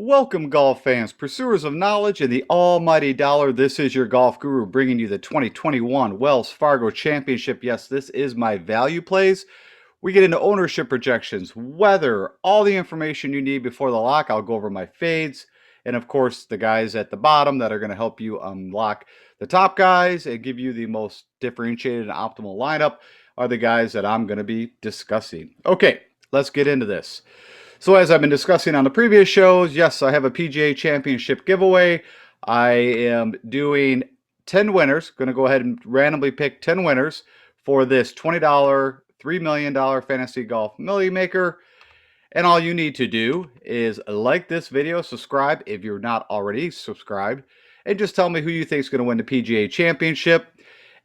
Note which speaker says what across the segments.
Speaker 1: Welcome, golf fans, pursuers of knowledge and the almighty dollar. This is your golf guru bringing you the 2021 Wells Fargo Championship. Yes, this is my value plays. We get into ownership projections, weather, all the information you need before the lock. I'll go over my fades, and of course, the guys at the bottom that are going to help you unlock the top guys and give you the most differentiated and optimal lineup are the guys that I'm going to be discussing. Okay, let's get into this. So as I've been discussing on the previous shows, yes, I have a PGA Championship giveaway. I am doing 10 winners. Going to go ahead and randomly pick 10 winners for this $20 $3 million fantasy golf millie maker. And all you need to do is like this video, subscribe if you're not already subscribed, and just tell me who you think is going to win the PGA Championship.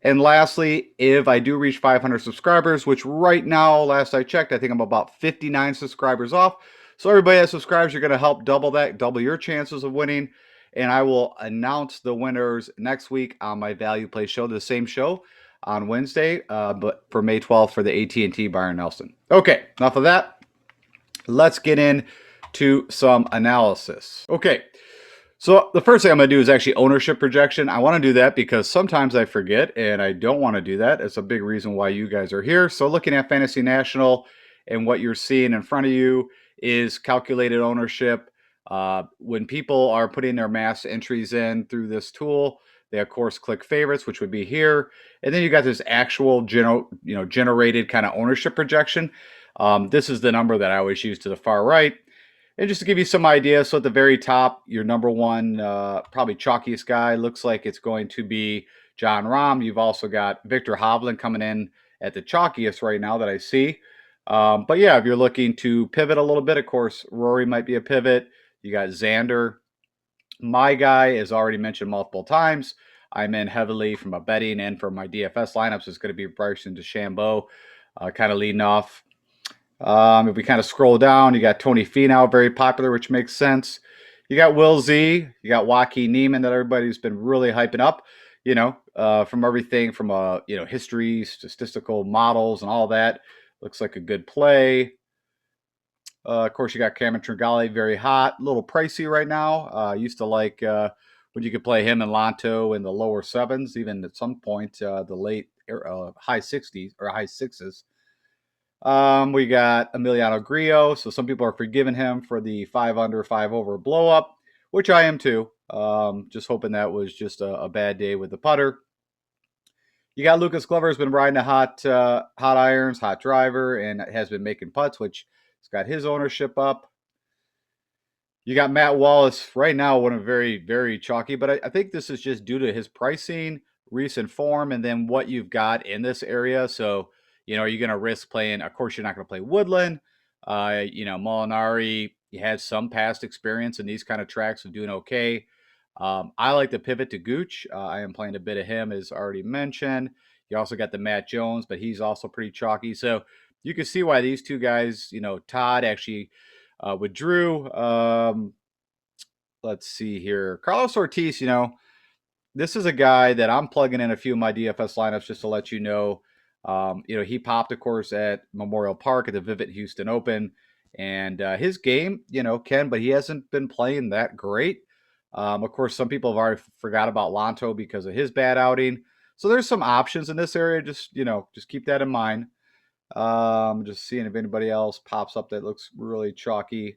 Speaker 1: And lastly, if I do reach 500 subscribers, which right now, last I checked, I think I'm about 59 subscribers off. So everybody that subscribes, you're going to help double that, double your chances of winning. And I will announce the winners next week on my Value Play show, the same show on Wednesday, but for May 12th for the AT&T Byron Nelson. Okay, enough of that. Let's get into some analysis. Okay. So the first thing I'm going to do is actually ownership projection. I want to do that because sometimes I forget and I don't want to do that. It's a big reason why you guys are here. So looking at Fantasy National and what you're seeing in front of you is calculated ownership. When people are putting their mass entries in through this tool, they of course click favorites, which would be here. And then you got this actual generated kind of ownership projection. This is the number that I always use to the far right. And just to give you some ideas, so at the very top, your number one, probably chalkiest guy, looks like it's going to be Jon Rahm. You've also got Victor Hovland coming in at the chalkiest right now that I see. But yeah, if you're looking to pivot a little bit, of course, Rory might be a pivot. You got Xander. My guy, as already mentioned multiple times, I'm in heavily from a betting and for my DFS lineups is going to be Bryson DeChambeau, kind of leading off. If we kind of scroll down, you got Tony Finau, very popular, which makes sense. You got Will Z. You got Joaquin Niemann that everybody's been really hyping up, from everything from, history, statistical models and all that. Looks like a good play. Of course, you got Cameron Tringale, very hot. A little pricey right now. I used to like when you could play him and Lanto in the lower sevens, even at some point the late high 60s or high sixes. We got Emiliano Grillo. So some people are forgiving him for the 5 under, 5 over blow up, which I am too. Just hoping that was just a bad day with the putter. You got Lucas Glover has been riding a hot irons, hot driver, and has been making putts, which has got his ownership up. You got Matt Wallace right now, one of very, very chalky, but I think this is just due to his pricing, recent form, and then what you've got in this area. So, are you going to risk playing? Of course, you're not going to play Woodland. Molinari, he had some past experience in these kind of tracks of doing okay. I like to pivot to Gooch. I am playing a bit of him, as already mentioned. You also got the Matt Jones, but he's also pretty chalky. So you can see why these two guys, Todd actually withdrew. Let's see here. Carlos Ortiz, this is a guy that I'm plugging in a few of my DFS lineups just to let you know. He popped, of course, at Memorial Park at the Vivint Houston Open. And his game, but he hasn't been playing that great. Of course, some people have already forgot about Lanto because of his bad outing. So there's some options in this area. Just keep that in mind. Just seeing if anybody else pops up that looks really chalky.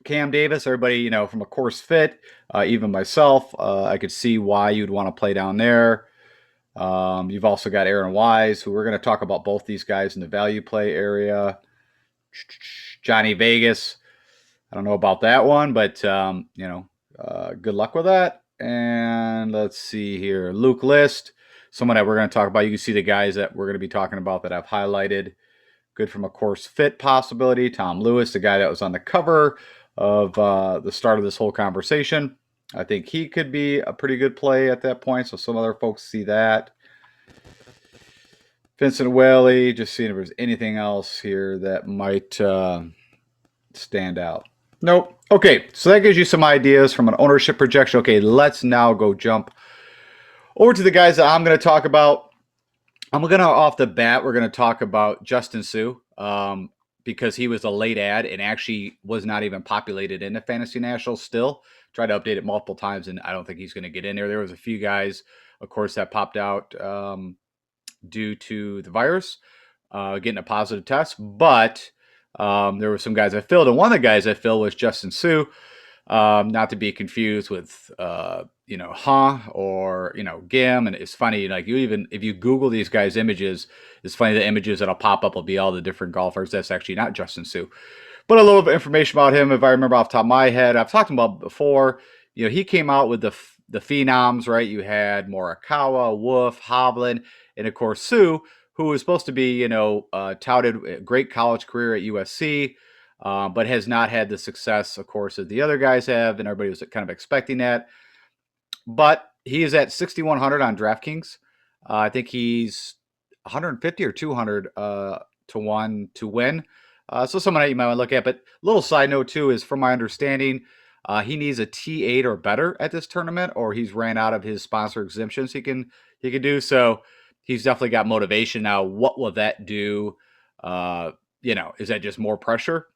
Speaker 1: Cam Davis, everybody, from a course fit, even myself, I could see why you'd want to play down there. You've also got Aaron Wise, who we're going to talk about both these guys in the value play area. Johnny Vegas, I don't know about that one, but, good luck with that. And let's see here. Luke List, someone that we're going to talk about. You can see the guys that we're going to be talking about that I've highlighted. Good from a course fit possibility. Tom Lewis, the guy that was on the cover of the start of this whole conversation. I think he could be a pretty good play at that point. So some other folks see that. Vincent Whaley, just seeing if there's anything else here that might stand out. Nope. Okay, so that gives you some ideas from an ownership projection. Okay, let's now go jump over to the guys that I'm going to talk about. Off the bat, we're going to talk about Justin Suh. because he was a late ad and actually was not even populated in the Fantasy Nationals still. Tried to update it multiple times, and I don't think he's going to get in there. There was a few guys, of course, that popped out due to the virus, getting a positive test. But there were some guys I filled, and one of the guys I filled was Justin Sue. Not to be confused with, or, Gim. And it's funny, like if you Google these guys' images, it's funny, the images that'll pop up will be all the different golfers. That's actually not Justin Sue. But a little bit of information about him, if I remember off the top of my head, I've talked about before. He came out with the phenoms, right? You had Morikawa, Wolf, Hovland, and of course Sue, who was supposed to be, touted a great college career at USC, but has not had the success, of course, as the other guys have, and everybody was kind of expecting that. But he is at 6,100 on DraftKings. I think he's 150 or 200 to 1 to win. So someone that you might want to look at. But little side note too is, from my understanding, he needs a T8 or better at this tournament, or he's ran out of his sponsor exemptions he can do. So he's definitely got motivation. Now, what will that do? Is that just more pressure?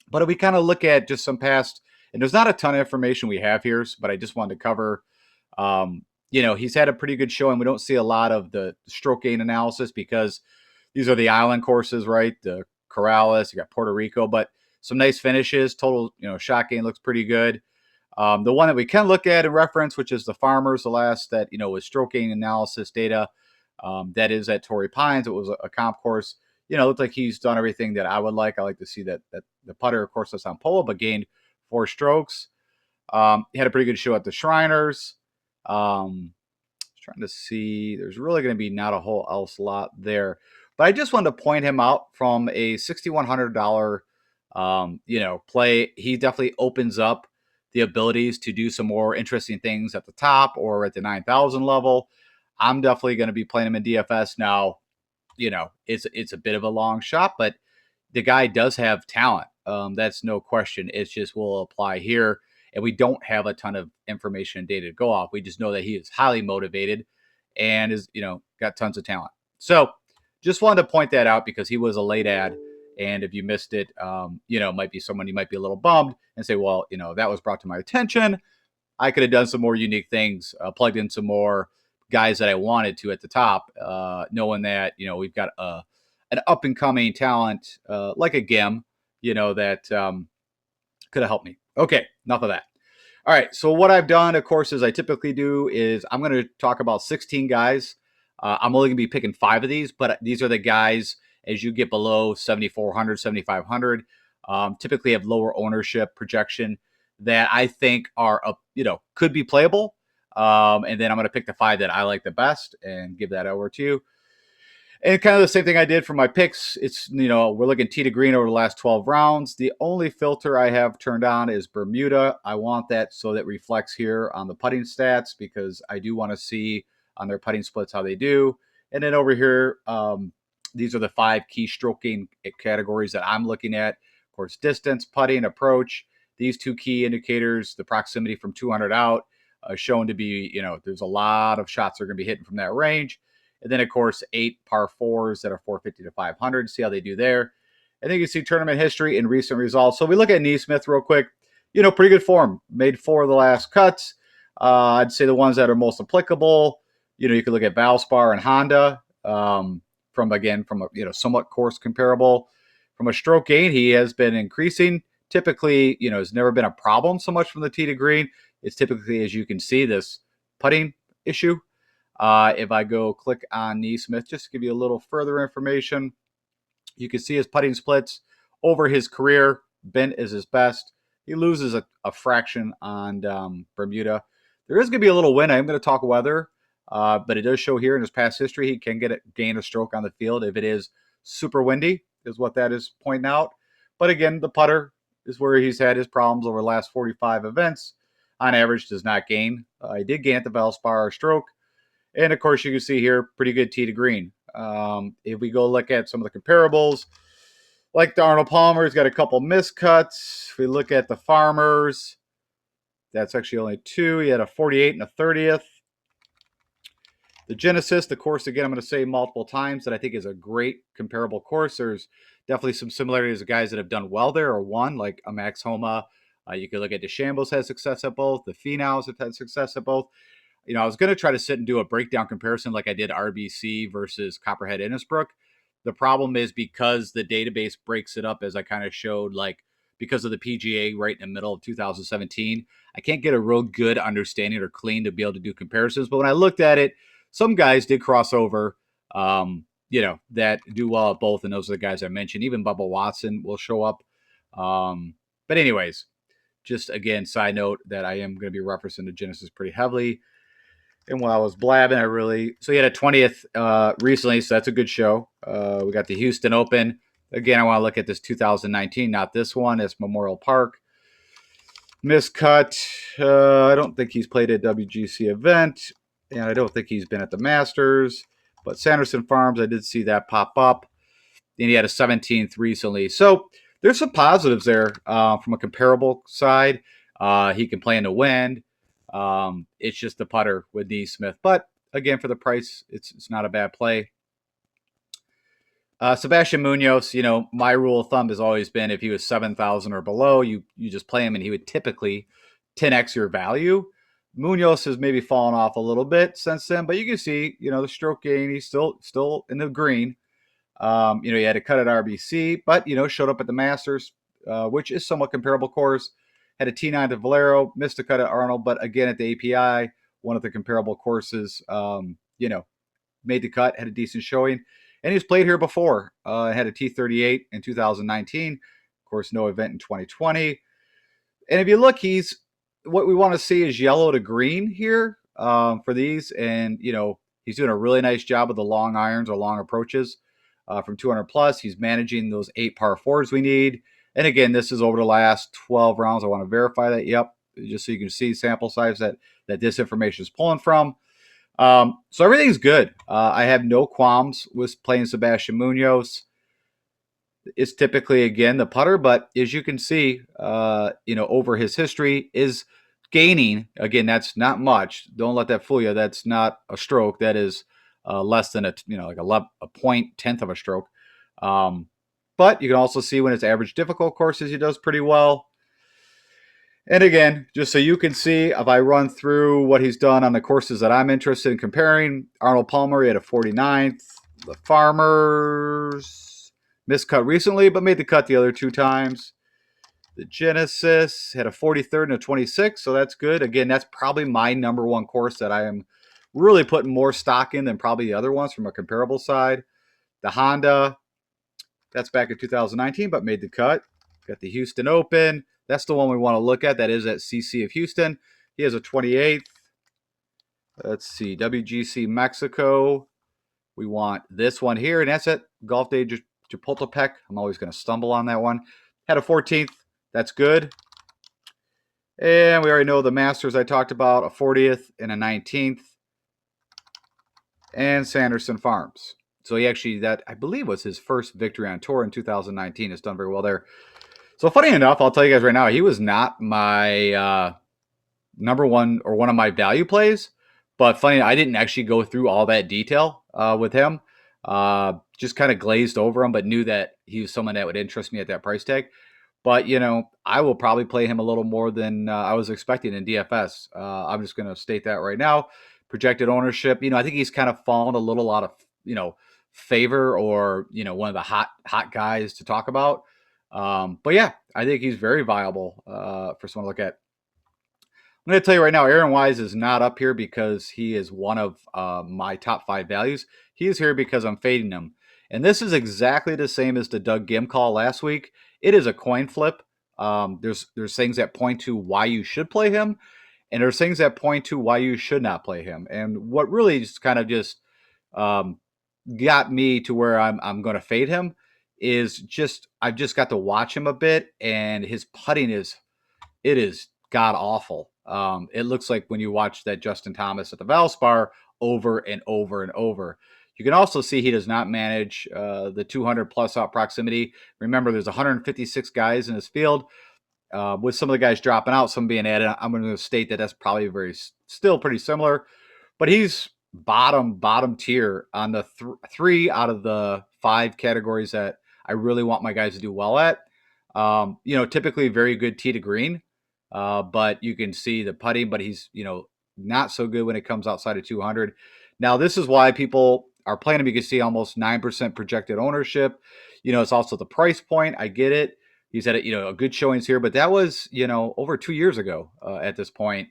Speaker 1: But if we kind of look at just some past, and there's not a ton of information we have here, but I just wanted to cover, he's had a pretty good showing. We don't see a lot of the stroke gain analysis because these are the island courses, right? The Corrales, you got Puerto Rico, but some nice finishes. Total, shot gain looks pretty good. The one that we can look at and reference, which is the Farmers, the last that, was stroke gain analysis data. That is at Torrey Pines. It was a comp course. It looked like he's done everything that I would like. I like to see that the putter, of course, was on pole, but gained 4 strokes. He had a pretty good show at the Shriners. Trying to see, there's really going to be not a whole else lot there. But I just wanted to point him out from a $6,100, play. He definitely opens up the abilities to do some more interesting things at the top or at the 9,000 level. I'm definitely going to be playing him in DFS now. It's a bit of a long shot, but the guy does have talent. That's no question. It's just will apply here. And we don't have a ton of information and data to go off. We just know that he is highly motivated and is, got tons of talent. So just wanted to point that out because he was a late ad. And if you missed it, might be someone you might be a little bummed and say, well, that was brought to my attention. I could have done some more unique things, plugged in some more guys that I wanted to at the top, knowing that, we've got an up and coming talent like a Gim, that could have helped me. Okay, enough of that. All right, so what I've done, of course, as I typically do, is I'm going to talk about 16 guys. I'm only going to be picking 5 of these, but these are the guys as you get below 7,400, 7,500, typically have lower ownership projection that I think are, could be playable. And then I'm going to pick the 5 that I like the best and give that over to you. And kind of the same thing I did for my picks. It's, we're looking tee to green over the last 12 rounds. The only filter I have turned on is Bermuda. I want that so that reflects here on the putting stats because I do want to see on their putting splits how they do. And then over here, these are the 5 key stroke gain categories that I'm looking at. Of course, distance, putting, approach. These 2 key indicators, the proximity from 200 out, shown to be, there's a lot of shots that are going to be hitting from that range. And then, of course, 8 par 4s that are 450 to 500. See how they do there. And then you can see tournament history and recent results. So we look at Neesmith real quick. Pretty good form. Made 4 of the last cuts. I'd say the ones that are most applicable. You can look at Valspar and Honda. From a somewhat course comparable. From a stroke gain, he has been increasing. Typically, has never been a problem so much from the tee to green. It's typically, as you can see, this putting issue. If I go click on Neesmith, just to give you a little further information, you can see his putting splits over his career. Bent is his best. He loses a fraction on Bermuda. There is going to be a little wind. I am going to talk weather, but it does show here in his past history he can gain a stroke on the field if it is super windy, is what that is pointing out. But again, the putter is where he's had his problems over the last 45 events. On average, does not gain. He did gain at the Valspar stroke. And, of course, you can see here, pretty good tee to green. If we go look at some of the comparables, like the Arnold Palmer, he's got a couple miscuts. If we look at the Farmers, that's actually only 2. He had a 48 and a 30th. The Genesis, the course, again, I'm going to say multiple times that I think is a great comparable course. There's definitely some similarities of guys that have done well there or won, like a Max Homa. You could look at DeChambeau's had success at both. The Finaus have had success at both. I was going to try to sit and do a breakdown comparison like I did RBC versus Copperhead Innisbrook. The problem is because the database breaks it up, as I kind of showed, like because of the PGA right in the middle of 2017, I can't get a real good understanding or clean to be able to do comparisons. But when I looked at it, some guys did cross over, that do well at both. And those are the guys I mentioned. Even Bubba Watson will show up. But anyways, just again, side note that I am going to be referencing the Genesis pretty heavily. And while I was blabbing, so he had a 20th recently, so that's a good show. We got the Houston Open. Again, I want to look at this 2019, not this one. It's Memorial Park. Miscut. I don't think he's played a WGC event, and I don't think he's been at the Masters. But Sanderson Farms, I did see that pop up. And he had a 17th recently. So there's some positives there from a comparable side. He can play in the wind. It's just the putter with Neesmith. But again, for the price, it's not a bad play. Sebastian Munoz, my rule of thumb has always been if he was 7,000 or below, you just play him and he would typically 10x your value. Munoz has maybe fallen off a little bit since then, but you can see, the stroke gain, he's still in the green. He had a cut at RBC, but, showed up at the Masters, which is somewhat comparable course. Had a T9 to Valero, missed a cut at Arnold, but again at the API, one of the comparable courses, made the cut, had a decent showing. And he's played here before. Had a T38 in 2019. Of course, no event in 2020. And if you look, what we want to see is yellow to green here for these. And, he's doing a really nice job with the long irons or long approaches from 200 plus. He's managing those 8 par 4s we need. And again, this is over the last 12 rounds. I want to verify that. Yep. Just so you can see sample size that this information is pulling from. So everything's good. I have no qualms with playing Sebastian Munoz. It's typically, again, the putter, but as you can see, over his history is gaining. Again, that's not much. Don't let that fool you. That's not a stroke. That is less than a 0.10 of a stroke. But you can also see when it's average difficult courses, he does pretty well. And again, just so you can see, if I run through what he's done on the courses that I'm interested in comparing, Arnold Palmer, he had a 49th. The Farmers, miscut recently, but made the cut the other 2 times. The Genesis had a 43rd and a 26th, so that's good. Again, that's probably my number one course that I am really putting more stock in than probably the other ones from a comparable side. The Honda, that's back in 2019, but made the cut. Got the Houston Open. That's the one we want to look at. That is at CC of Houston. He has a 28th. Let's see. WGC Mexico. We want this one here, and that's at Golf Day Chapultepec. I'm always going to stumble on that one. Had a 14th. That's good. And we already know the Masters I talked about, a 40th and a 19th. And Sanderson Farms. So he actually, that I believe was his first victory on tour in 2019. Has done very well there. So funny enough, I'll tell you guys right now, he was not my number one or one of my value plays. But funny, I didn't actually go through all that detail with him. Just kind of glazed over him, but knew that he was someone that would interest me at that price tag. But, I will probably play him a little more than I was expecting in DFS. I'm just going to state that right now. Projected ownership, I think he's kind of fallen a little out of, favor or, one of the hot guys to talk about. But yeah, I think he's very viable for someone to look at. I'm going to tell you right now, Aaron Wise is not up here because he is one of my top 5 values. He is here because I'm fading him. And this is exactly the same as the Doug Gim call last week. It is a coin flip. There's things that point to why you should play him, and there's things that point to why you should not play him. And what really just kind of just got me to where I'm going to fade him is I've just got to watch him a bit, and his putting is god awful. It looks like when you watch that Justin Thomas at the Valspar over and over and over. You can also see he does not manage the 200 plus out proximity. Remember, there's 156 guys in his field. With some of the guys dropping out, some being added, I'm going to state that that's probably still pretty similar. But he's bottom tier on the 3 out of the 5 categories that I really want my guys to do well at. Typically very good tee to green, but you can see the putting, but he's, not so good when it comes outside of 200. Now, this is why people are playing him. You can see almost 9% projected ownership. It's also the price point. I get it. He's had, a good showings here, but that was, over 2 years ago at this point.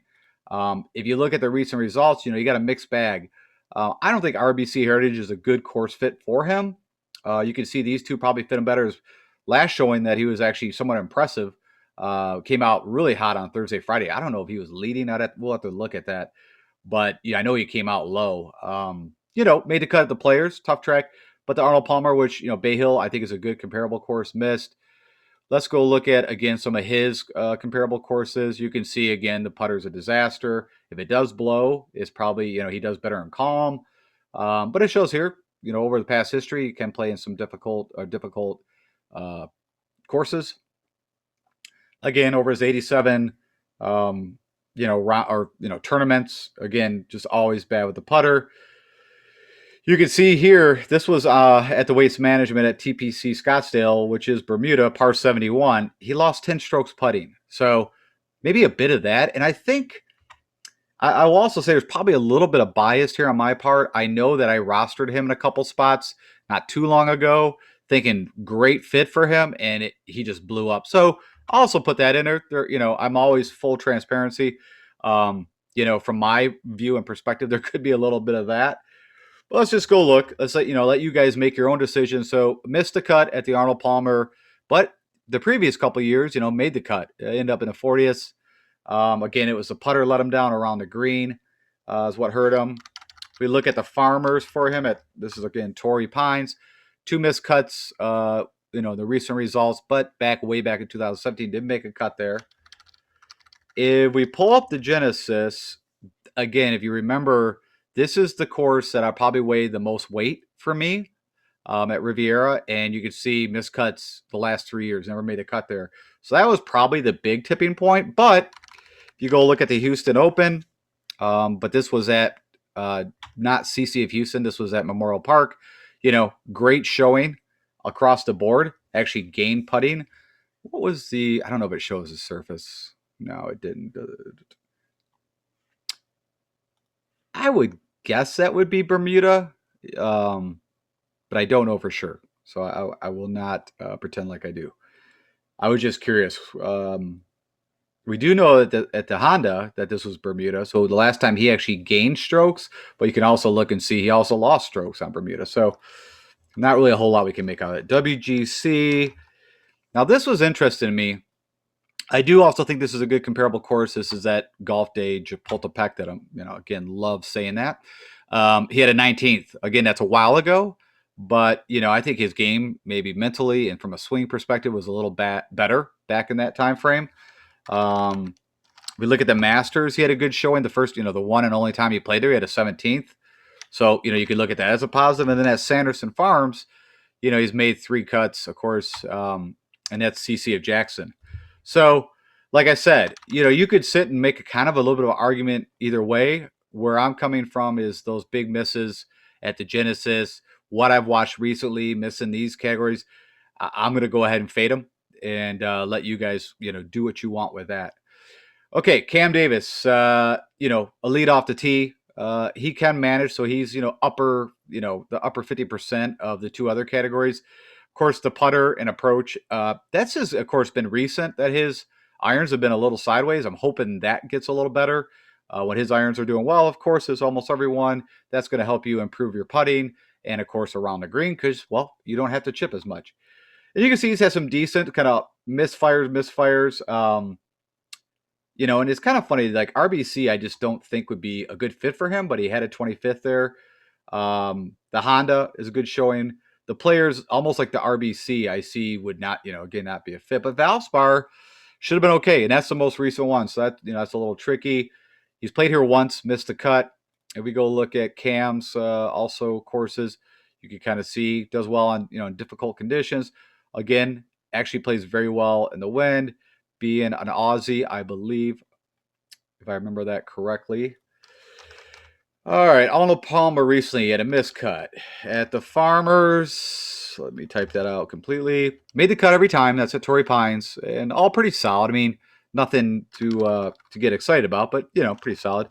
Speaker 1: If you look at the recent results, you got a mixed bag. I don't think RBC Heritage is a good course fit for him. You can see these two probably fit him better. His last showing that he was actually somewhat impressive. Came out really hot on Thursday, Friday. I don't know if he was leading. We'll have to look at that. But yeah, I know he came out low. Made the cut at the Players, tough track. But the Arnold Palmer, which, Bay Hill, I think is a good comparable course, missed. Let's go look at, again, some of his comparable courses. You can see, again, the putter's a disaster. If it does blow, it's probably, he does better in calm. But it shows here, over the past history, he can play in some difficult courses. Again, over his 87, tournaments, again, just always bad with the putter. You can see here, this was at the Waste Management at TPC Scottsdale, which is Bermuda, par 71. He lost 10 strokes putting. So maybe a bit of that. And I think I will also say there's probably a little bit of bias here on my part. I know that I rostered him in a couple spots not too long ago, thinking great fit for him, and he just blew up. So I'll also put that in there. I'm always full transparency. From my view and perspective, there could be a little bit of that. But let's just go look. Let's let you guys make your own decision. So missed the cut at the Arnold Palmer, but the previous couple of years, made the cut. Ended up in the 40th. Again, it was the putter let him down around the green, is what hurt him. We look at the Farmers for him. This is again Torrey Pines, 2 missed cuts. The recent results, but way back in 2017, didn't make a cut there. If we pull up the Genesis, again, if you remember, this is the course that I probably weighed the most weight for me at Riviera, and you can see miscuts the last 3 years, never made a cut there. So that was probably the big tipping point. But if you go look at the Houston Open, but this was at not CC of Houston, this was at Memorial Park. Great showing across the board. Actually gained putting. What was I don't know if it shows the surface. No, it didn't. I would guess that would be Bermuda, but I don't know for sure. So I will not pretend like I do. I was just curious. We do know that at the Honda that this was Bermuda. So the last time he actually gained strokes, but you can also look and see he also lost strokes on Bermuda. So not really a whole lot we can make out of it. WGC. Now this was interesting to me. I do also think this is a good comparable course. This is at Golf Day Chapultepec that I'm, again, love saying that. He had a 19th. Again, that's a while ago, but, I think his game maybe mentally and from a swing perspective was a little better back in that time frame. We look at the Masters. He had a good showing. The first, the one and only time he played there, he had a 17th. So, you could look at that as a positive. And then at Sanderson Farms, he's made 3 cuts, of course, and that's CC of Jackson. So, like I said, you could sit and make a kind of a little bit of an argument either way. Where I'm coming from is those big misses at the Genesis, what I've watched recently, missing these categories. I'm going to go ahead and fade them and let you guys, do what you want with that. Okay, Cam Davis, a lead off the tee. He can manage, so he's, the upper 50% of the 2 other categories. Of course, the putter and approach, that's just, of course, been recent that his irons have been a little sideways. I'm hoping that gets a little better. When his irons are doing well, of course, as almost everyone, that's going to help you improve your putting and, of course, around the green because, well, you don't have to chip as much. And you can see he's had some decent kind of misfires. And it's kind of funny, like RBC, I just don't think would be a good fit for him, but he had a 25th there. The Honda is a good showing. The Players, almost like the RBC, I see would not, again, not be a fit. But Valspar should have been okay, and that's the most recent one. So that, that's a little tricky. He's played here once, missed a cut. If we go look at Cam's also courses, you can kind of see does well on in difficult conditions. Again, actually plays very well in the wind. Being an Aussie, I believe, if I remember that correctly. All right, Arnold Palmer recently had a miscut at the Farmers. Let me type that out completely. Made the cut every time. That's at Torrey Pines, and all pretty solid. I mean, nothing to get excited about, but pretty solid.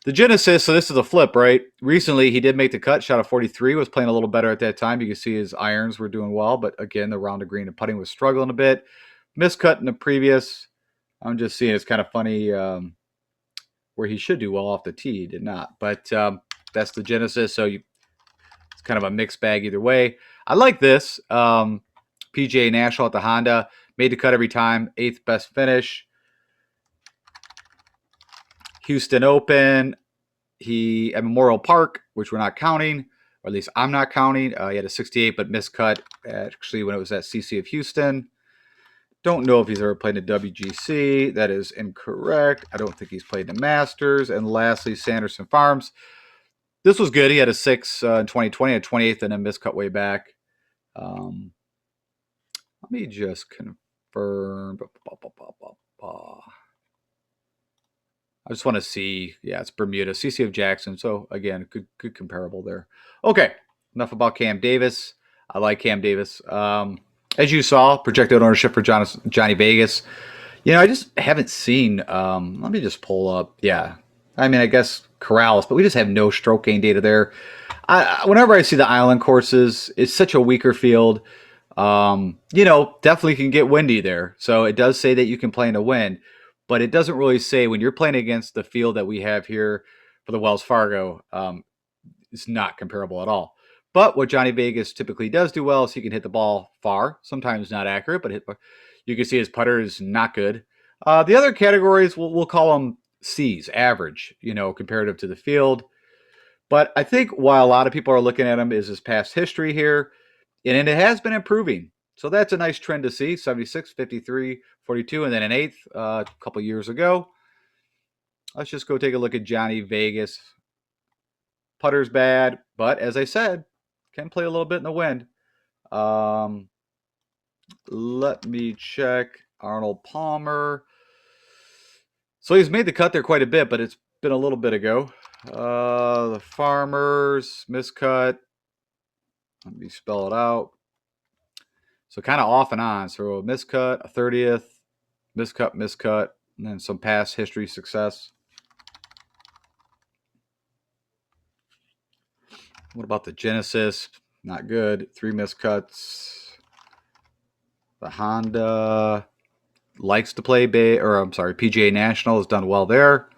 Speaker 1: The Genesis. So this is a flip, right? Recently, he did make the cut. Shot a 43. Was playing a little better at that time. You can see his irons were doing well, but again, the round of green and putting was struggling a bit. Miscut in the previous. I'm just seeing it's kind of funny. Where he should do well off the tee, he did not. But that's the Genesis, so it's kind of a mixed bag either way. I like this. PGA National at the Honda. Made the cut every time. 8th best finish. Houston Open. He at Memorial Park, which we're not counting, or at least I'm not counting. He had a 68, but miscut actually when it was at CC of Houston. Don't know if he's ever played in a WGC. That is incorrect. I don't think he's played in the Masters. And lastly, Sanderson Farms. This was good. He had a 6 in 2020, a 28th, and a miscut way back. Let me just confirm. I just want to see. Yeah, it's Bermuda, CC of Jackson. So again, good comparable there. Okay, enough about Cam Davis. I like Cam Davis. As you saw, projected ownership for Johnny Vegas. I just haven't seen. Let me just pull up. Yeah, I mean, I guess Corrales, but we just have no stroke gain data there. Whenever I see the island courses, it's such a weaker field. Definitely can get windy there. So it does say that you can play in the wind, but it doesn't really say when you're playing against the field that we have here for the Wells Fargo. It's not comparable at all. But what Johnny Vegas typically does do well is he can hit the ball far, sometimes not accurate, but you can see his putter is not good. The other categories, we'll call them C's, average, comparative to the field. But I think while a lot of people are looking at him is his past history here, and it has been improving. So that's a nice trend to see, 76, 53, 42, and then an 8th a couple years ago. Let's just go take a look at Johnny Vegas. Putter's bad, but as I said, can play a little bit in the wind. Let me check Arnold Palmer. So he's made the cut there quite a bit, but it's been a little bit ago. The Farmers, miscut. Let me spell it out. So kind of off and on. So a miscut, a 30th, miscut, and then some past history success. What about the Genesis? Not good. 3 miscuts. The Honda likes to play PGA National has done well there.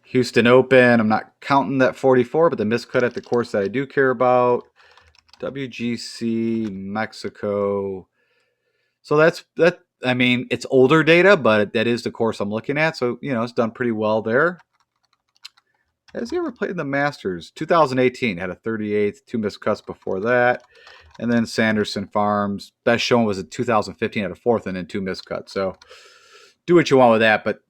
Speaker 1: Houston Open, I'm not counting that 44, but the miscut at the course that I do care about. WGC Mexico. So that. I mean, it's older data, but that is the course I'm looking at. So it's done pretty well there. Has he ever played in the Masters? 2018 had a 38th, 2 miscuts before that. And then Sanderson Farms. Best shown was in 2015 at a 4th and then 2 miscuts. So do what you want with that. But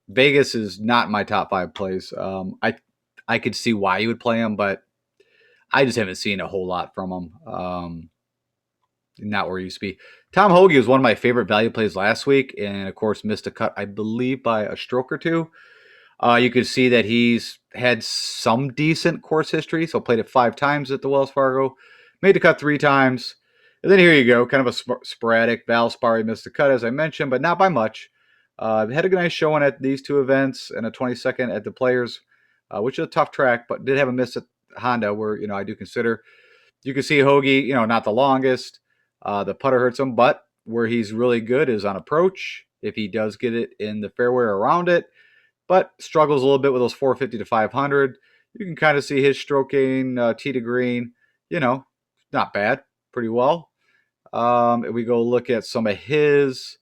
Speaker 1: Vegas is not my top 5 plays. I could see why you would play him, but I just haven't seen a whole lot from him. Not where he used to be. Tom Hoge was one of my favorite value plays last week, and of course missed a cut, I believe, by a stroke or two. You could see that he's had some decent course history. So played it 5 times at the Wells Fargo. Made the cut 3 times. And then here you go. Kind of a sporadic. Valspar missed the cut, as I mentioned, but not by much. Had a nice showing at these 2 events and a 22nd at the Players, which is a tough track, but did have a miss at Honda where, I do consider. You can see Hoge, not the longest. The putter hurts him, but where he's really good is on approach. If he does get it in the fairway or around it, but struggles a little bit with those 450 to 500. You can kind of see his stroking, tee to green, not bad, pretty well. If we go look at some of his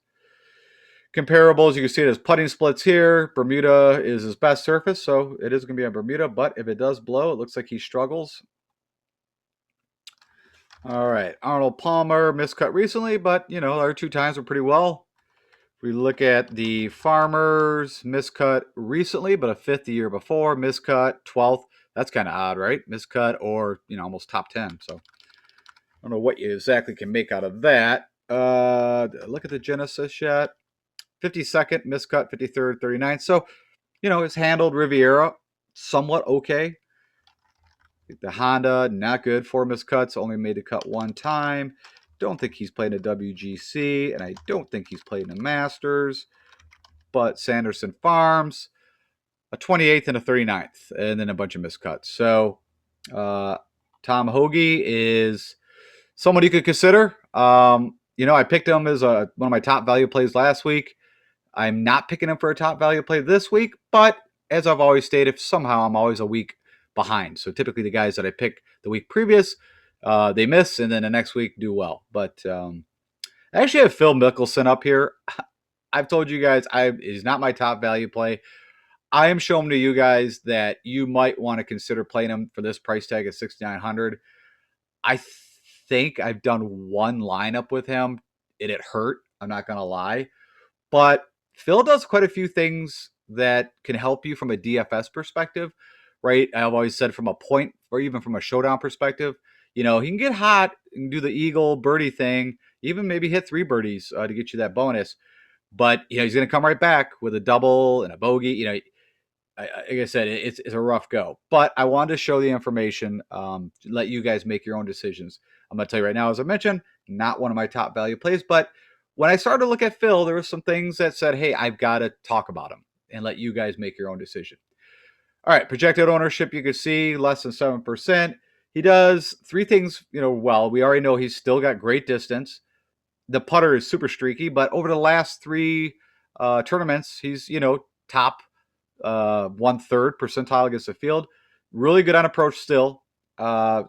Speaker 1: comparables, you can see his putting splits here. Bermuda is his best surface, so it is going to be on Bermuda, but if it does blow, it looks like he struggles. All right, Arnold Palmer, miscut recently, but, our 2 times were pretty well. We look at the Farmers, miscut recently, but a 5th the year before, miscut, 12th. That's kind of odd, right? Miscut or, almost top 10. So I don't know what you exactly can make out of that. Look at the Genesis yet. 52nd, miscut, 53rd, 39th. So has handled Riviera somewhat okay. The Honda, not good. 4 missed cuts, only made a cut one time. Don't think he's played a WGC, and I don't think he's played in a Masters. But Sanderson Farms, a 28th and a 39th, and then a bunch of missed cuts. So Tom Hoagie is someone you could consider. I picked him as one of my top value plays last week. I'm not picking him for a top value play this week, but as I've always stated, somehow I'm always a week behind. So typically the guys that I pick the week previous, they miss, and then the next week do well. But I actually have Phil Mickelson up here. I've told you guys he's not my top value play. I am showing to you guys that you might want to consider playing him for this price tag at 6,900. I think I've done one lineup with him, and it hurt. I'm not going to lie. But Phil does quite a few things that can help you from a DFS perspective, right? I've always said from a point or even from a showdown perspective, he can get hot and do the eagle birdie thing, even maybe hit 3 birdies to get you that bonus. But, he's going to come right back with a double and a bogey. Like I said, it's a rough go. But I wanted to show the information, to let you guys make your own decisions. I'm going to tell you right now, as I mentioned, not one of my top value plays. But when I started to look at Phil, there were some things that said, hey, I've got to talk about him and let you guys make your own decision. All right, projected ownership, you can see less than 7%. He does 3 things, well. We already know he's still got great distance. The putter is super streaky, but over the last 3 tournaments, he's, top 1/3 percentile against the field. Really good on approach still.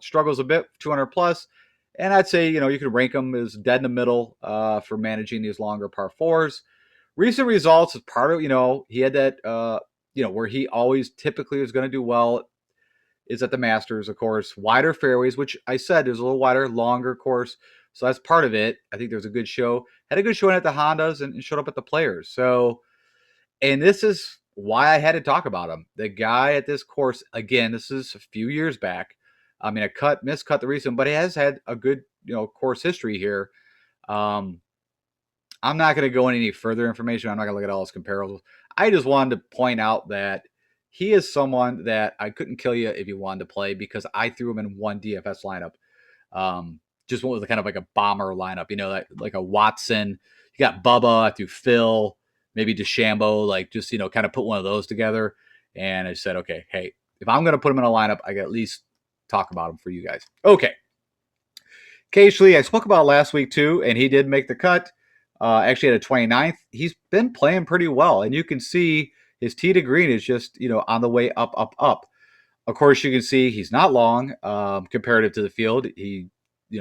Speaker 1: Struggles a bit, 200 plus. And I'd say, you could rank him as dead in the middle for managing these longer par 4s. Recent results is part of, he had that, where he always typically is going to do well is at the Masters, of course. Wider fairways, which I said is a little wider, longer course. So that's part of it. I think there's a good show. Had a good showing at the Hondas and showed up at the Players. So, and this is why I had to talk about him. The guy at this course, again, this is a few years back. I mean, miscut the recent, but he has had a good, course history here. I'm not going to go into any further information. I'm not going to look at all his comparables. I just wanted to point out that he is someone that I couldn't kill you if you wanted to play because I threw him in one DFS lineup. Just went with kind of like a bomber lineup, like a Watson. You got Bubba, I threw Phil, maybe DeChambeau, just, kind of put one of those together. And I said, okay, hey, if I'm going to put him in a lineup, I got at least talk about him for you guys. Okay. Occasionally, I spoke about last week too, and he did make the cut. Actually, at a 29th, he's been playing pretty well. And you can see his tee to green is just, on the way up, up, up. Of course, you can see he's not long comparative to the field. He,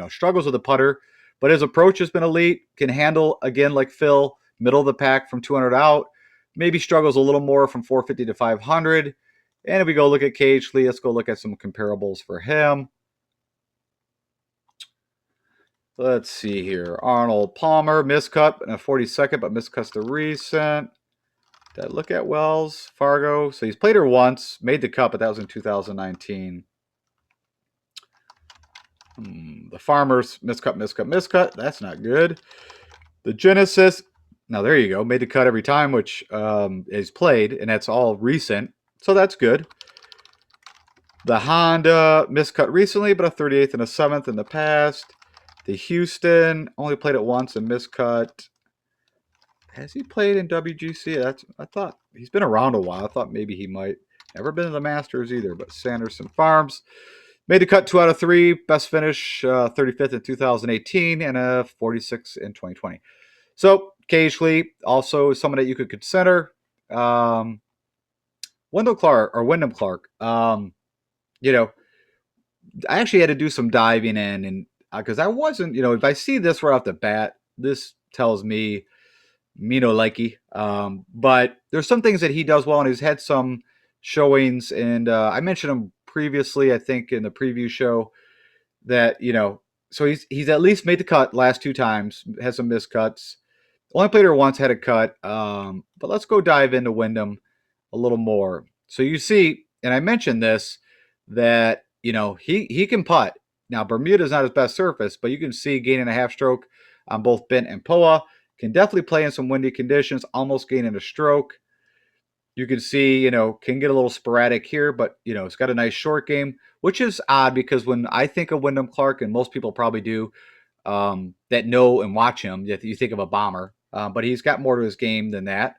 Speaker 1: struggles with the putter, but his approach has been elite. Can handle, again, like Phil, middle of the pack from 200 out. Maybe struggles a little more from 450 to 500. And if we go look at Cage Lee, let's go look at some comparables for him. Let's see here. Arnold Palmer, miscut in a 42nd, but miscuts the recent. Did I look at Wells, Fargo? So he's played her once, made the cut, but that was in 2019. The Farmers, miscut. That's not good. The Genesis, now there you go. Made the cut every time, which is played, and that's all recent. So that's good. The Honda, miscut recently, but a 38th and a 7th in the past. The Houston, only played it once and miscut. Has he played in WGC? I thought he's been around a while. I thought maybe he might. Never been to the Masters either, but Sanderson Farms. Made the cut 2 out of 3. Best finish 35th in 2018 and a 46 in 2020. So, occasionally, also someone that you could consider. Wyndham Clark. I actually had to do some diving in, and because I wasn't, if I see this right off the bat, this tells me no likey. But there's some things that he does well, and he's had some showings, and I mentioned him previously, I think, in the preview show that, so he's at least made the cut last 2 times, has some miscuts. Only played her once, had a cut. But let's go dive into Wyndham a little more. So you see, and I mentioned this, that, he can putt. Now, Bermuda's not his best surface, but you can see gaining a half stroke on both Bent and Poa. Can definitely play in some windy conditions, almost gaining a stroke. You can see, can get a little sporadic here, but, it's got a nice short game, which is odd because when I think of Wyndham Clark, and most people probably do, that know and watch him, you think of a bomber. But he's got more to his game than that.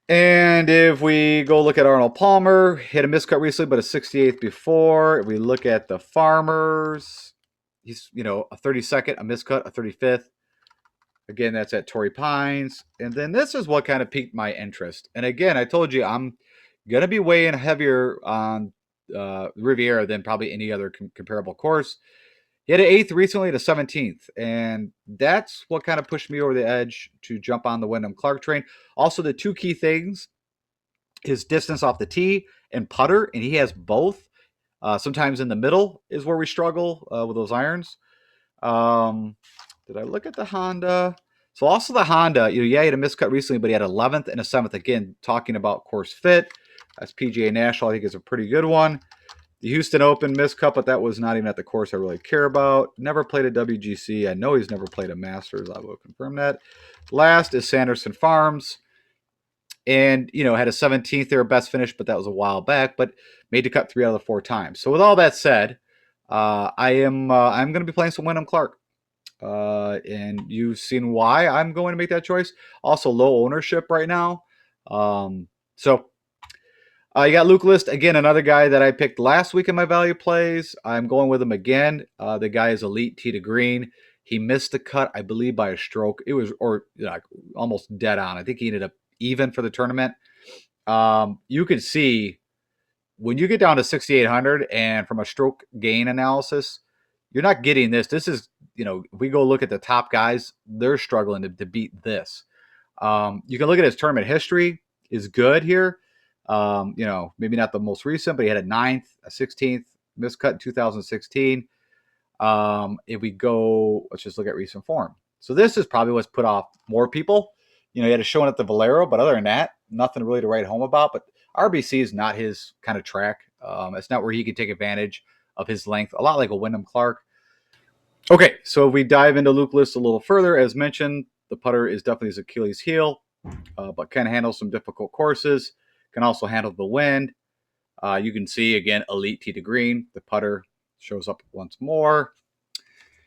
Speaker 1: And if we go look at Arnold Palmer, hit a miscut recently, but a 68th before. If we look at the Farmers, he's, a 32nd, a miscut, a 35th. Again, that's at Torrey Pines. And then this is what kind of piqued my interest. And again, I told you I'm going to be weighing heavier on Riviera than probably any other comparable course. He had an 8th recently to 17th, and that's what kind of pushed me over the edge to jump on the Wyndham Clark train. Also, the two key things, his distance off the tee and putter, and he has both. Sometimes in the middle is where we struggle with those irons. Did I look at the Honda? So also the Honda, he had a miscut recently, but he had 11th and a 7th. Again, talking about course fit. That's PGA National. I think is a pretty good one. The Houston Open miscut, but that was not even at the course I really care about. Never played a WGC. I know he's never played a Masters. I will confirm that. Last is Sanderson Farms. And, had a 17th there, best finish, but that was a while back, but made the cut 3 out of the 4 times. So with all that said, I'm going to be playing some Wyndham Clark. And you've seen why I'm going to make that choice. Also low ownership right now. You got Luke List, again, another guy that I picked last week in my value plays. I'm going with him again. The guy is elite tee to green. He missed the cut, I believe, by a stroke. It was almost dead on. I think he ended up even for the tournament. You can see when you get down to 6,800 and from a stroke gain analysis, you're not getting this. This is, if we go look at the top guys, they're struggling to beat this. You can look at his tournament history is good here. Maybe not the most recent, but he had a 9th, a 16th miscut in 2016. If we go, let's just look at recent form. So this is probably what's put off more people. He had a showing at the Valero, but other than that, nothing really to write home about. But RBC is not his kind of track. It's not where he could take advantage of his length, a lot like a Wyndham Clark. Okay, so if we dive into Luke List a little further, as mentioned, the putter is definitely his Achilles heel, but can handle some difficult courses. Can also handle the wind. You can see, again, elite tee to green. The putter shows up once more.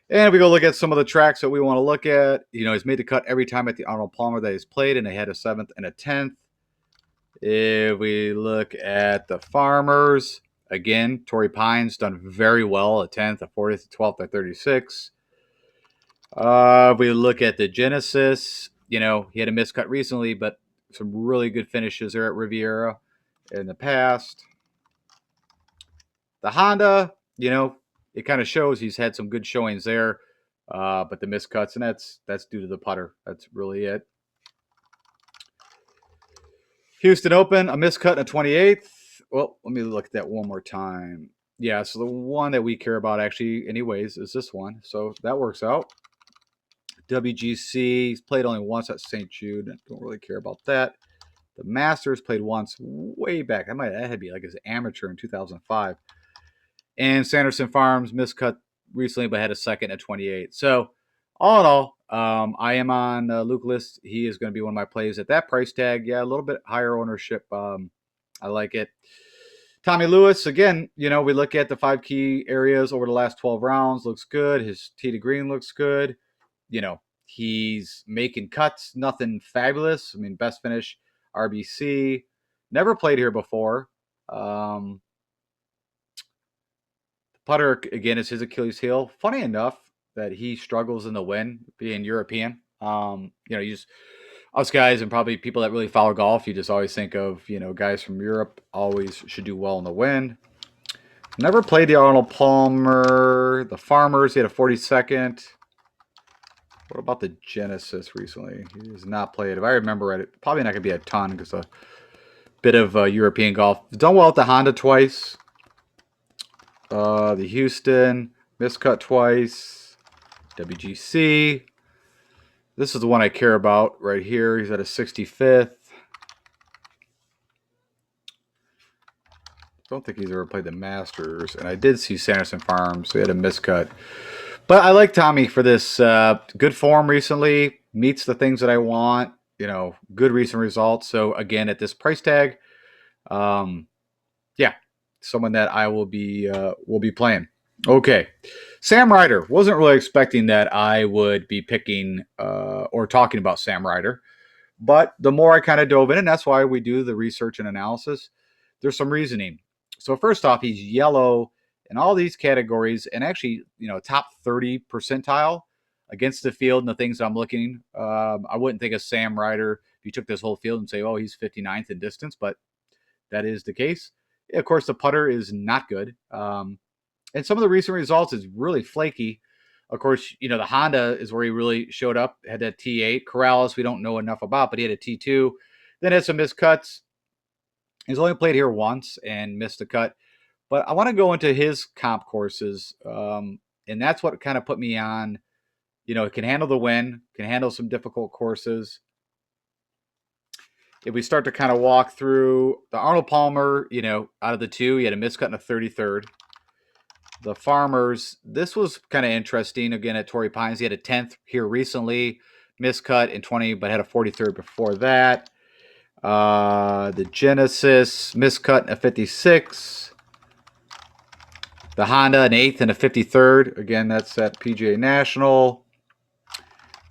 Speaker 1: And we go look at some of the tracks that we want to look at. He's made the cut every time at the Arnold Palmer that he's played, and they had a 7th and a 10th. If we look at the Farmers, again, Torrey Pines done very well, a 10th, a 40th, a 12th, a 36. If we look at the Genesis, he had a miscut recently, but some really good finishes there at Riviera in the past. The Honda, it kind of shows he's had some good showings there, but the miscuts, and that's due to the putter. That's really it. Houston Open, a miscut in a 28th. Well, let me look at that one more time. Yeah, so the one that we care about actually anyways is this one. So that works out. WGC, he's played only once at St. Jude. I don't really care about that. The Masters played once way back. That had to be like his amateur in 2005. And Sanderson Farms miscut recently, but had a 2nd at 28. So all in all, I am on Luke List. He is going to be one of my plays at that price tag. Yeah, a little bit higher ownership. I like it. Tommy Lewis, again, we look at the 5 key areas over the last 12 rounds. Looks good. His tee to green looks good. He's making cuts. Nothing fabulous. I mean, best finish, RBC. Never played here before. The putter, again, is his Achilles heel. Funny enough that he struggles in the wind, being European. You just, us guys and probably people that really follow golf, you just always think of, guys from Europe always should do well in the wind. Never played the Arnold Palmer. The Farmers, he had a 42nd. What about the Genesis recently? He has not played. If I remember right, it probably not going to be a ton because a bit of European golf. Done well at the Honda twice. The Houston, miscut twice. WGC. This is the one I care about right here. He's at a 65th. Don't think he's ever played the Masters. And I did see Sanderson Farms. So he had a miscut. But I like Tommy for this good form recently. Meets the things that I want. good recent results. So again, at this price tag, yeah, someone that I will be playing. Okay, Sam Ryder. Wasn't really expecting that I would be picking or talking about Sam Ryder, but the more I kind of dove in, and that's why we do the research and analysis. There's some reasoning. So first off, he's yellow in all these categories, and actually, top 30 percentile against the field and the things I'm looking. I wouldn't think of Sam Ryder if you took this whole field and say, oh, he's 59th in distance, but that is the case. Of course, the putter is not good. And some of the recent results is really flaky. Of course, the Honda is where he really showed up. Had that T8. Corrales, we don't know enough about, but he had a T2. Then had some missed cuts. He's only played here once and missed a cut. But I want to go into his comp courses. And that's what kind of put me on, it can handle the wind, can handle some difficult courses. If we start to kind of walk through the Arnold Palmer, out of the two, he had a miscut in the 33rd. The Farmers, this was kind of interesting. Again, at Torrey Pines, he had a 10th here recently, miscut in 20, but had a 43rd before that. The Genesis, miscut in a 56. The Honda, an 8th and a 53rd. Again, that's at PGA National.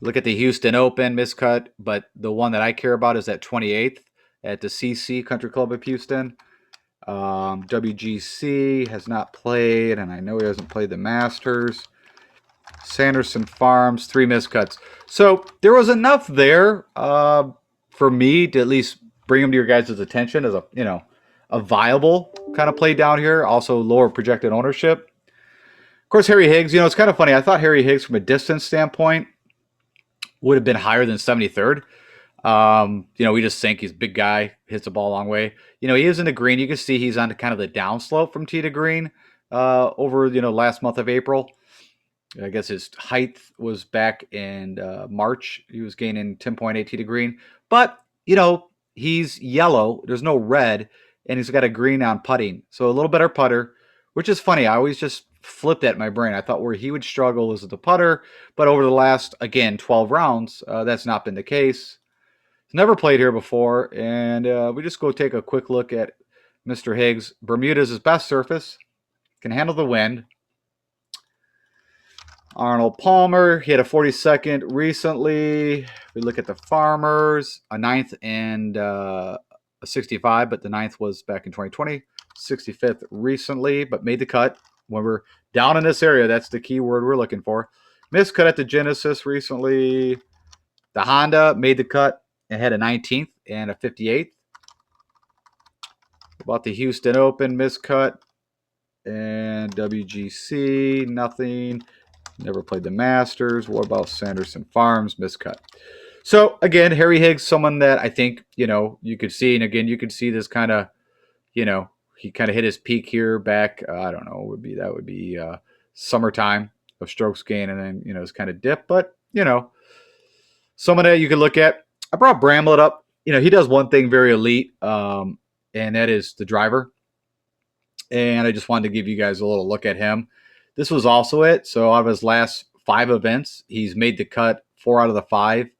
Speaker 1: Look at the Houston Open, miscut, but the one that I care about is at 28th at the CC Country Club of Houston. WGC has not played, and I know he hasn't played the Masters. Sanderson Farms, 3 miscuts. So there was enough there for me to at least bring him to your guys' attention as a viable kind of play down here. Also lower projected ownership. Of course, Harry Higgs, it's kind of funny. I thought Harry Higgs from a distance standpoint would have been higher than 73rd. We just think he's a big guy, hits the ball a long way. He is in the green. You can see he's on kind of the downslope from tee to green over, last month of April. I guess his height was back in March. He was gaining 10.8 tee to green. But, he's yellow. There's no red. And he's got a green on putting. So a little better putter, which is funny. I always just flipped that in my brain. I thought where he would struggle was with the putter. But over the last, again, 12 rounds, that's not been the case. Never played here before, and we just go take a quick look at Mr. Higgs. Bermuda is his best surface. Can handle the wind. Arnold Palmer, he had a 42nd recently. We look at the Farmers, a 9th and a 65, but the 9th was back in 2020. 65th recently, but made the cut. When we're down in this area, that's the key word we're looking for. Missed cut at the Genesis recently. The Honda made the cut and had a 19th and a 58th. About the Houston Open, miscut. And WGC, nothing. Never played the Masters. What about Sanderson Farms, miscut? So, again, Harry Higgs, someone that I think, you could see. And, again, you could see this kind of, he kind of hit his peak here back, I don't know, that would be summertime of strokes gain. And then, it's kind of dip. But, someone that you could look at. I brought Bramlett up. He does one thing very elite, and that is the driver. And I just wanted to give you guys a little look at him. This was also it. So out of his last 5 events, he's made the cut 4 out of the 5. You